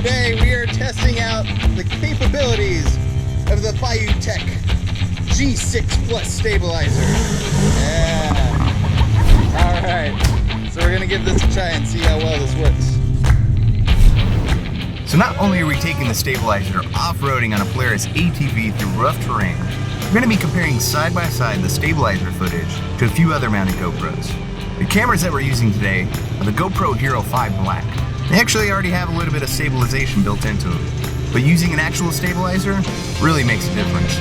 Today we are testing out the capabilities of the FeiyuTech G6 Plus stabilizer. Yeah. Alright, so we're gonna give this a try and see how well this works. So not only are we taking the stabilizer off-roading on a Polaris ATV through rough terrain, we're going to be comparing side by side the stabilizer footage to a few other mounted GoPros. The cameras that we're using today are the GoPro Hero 5 Black. They actually already have a little bit of stabilization built into them, but using an actual stabilizer really makes a difference.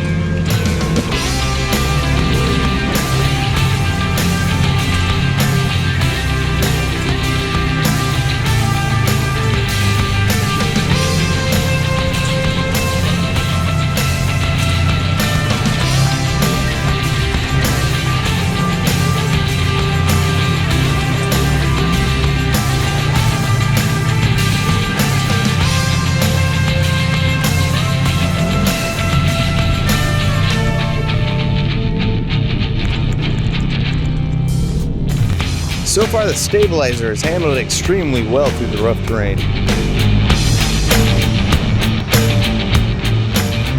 So far the stabilizer has handled extremely well through the rough terrain.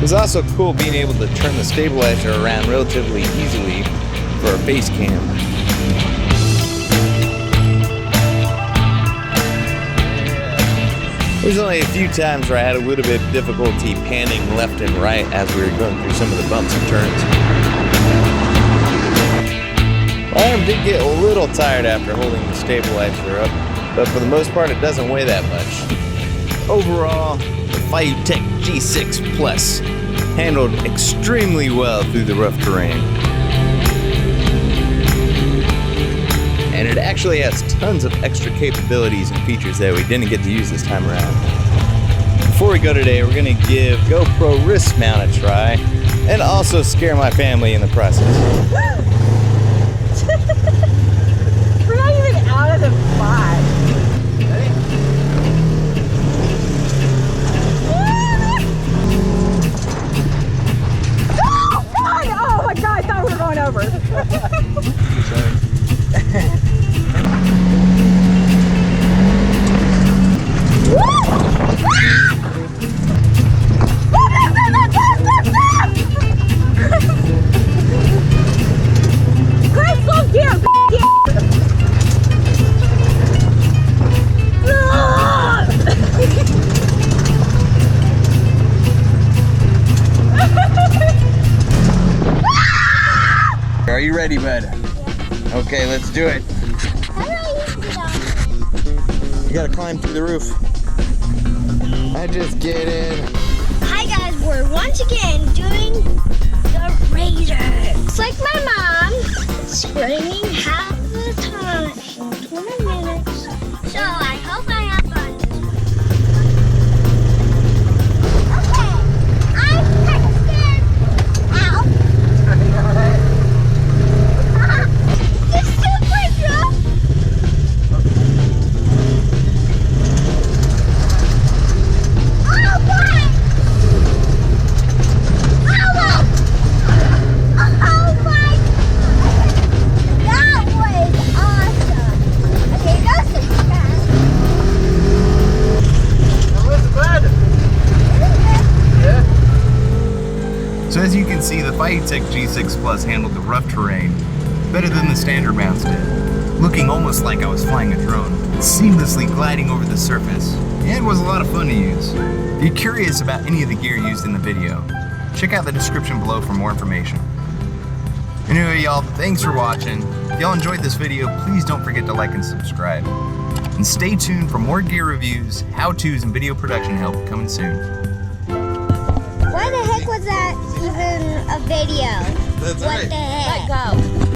It's also cool being able to turn the stabilizer around relatively easily for a base cam. There's only a few times where I had a little bit of difficulty panning left and right as we were going through some of the bumps and turns. My arm did get a little tired after holding the stabilizer up, but for the most part it doesn't weigh that much. Overall, the FeiyuTech G6 Plus handled extremely well through the rough terrain. And it actually has tons of extra capabilities and features that we didn't get to use this time around. Before we go today, we're going to give GoPro wrist mount a try and also scare my family in the process. We're not even out of the spot. Ready? Oh, God! Oh my God, I thought we were going over. Chris, slow down! Are you ready, bud? Yeah. Okay, let's do it. You gotta climb through the roof. I just get in. Hi guys, we're once again doing the Razor. It's like my mom, springing half the time in 20 minutes. So I hope I have fun. Okay, I'm texting. Ow. This is super good. Oh boy! Oh my! That was awesome. Okay, go sit back. That was bad. Yeah. So as you can see, the FeiyuTech G6 Plus handled the rough terrain better than the standard mounts did, looking almost like I was flying a drone, seamlessly gliding over the surface, and was a lot of fun to use. If you're curious about any of the gear used in the video, check out the description below for more information. Anyway, y'all, thanks for watching. If y'all enjoyed this video, please don't forget to like and subscribe. And stay tuned for more gear reviews, how-tos, and video production help coming soon. Why the heck was that even a video? That's What right. the heck? Let go.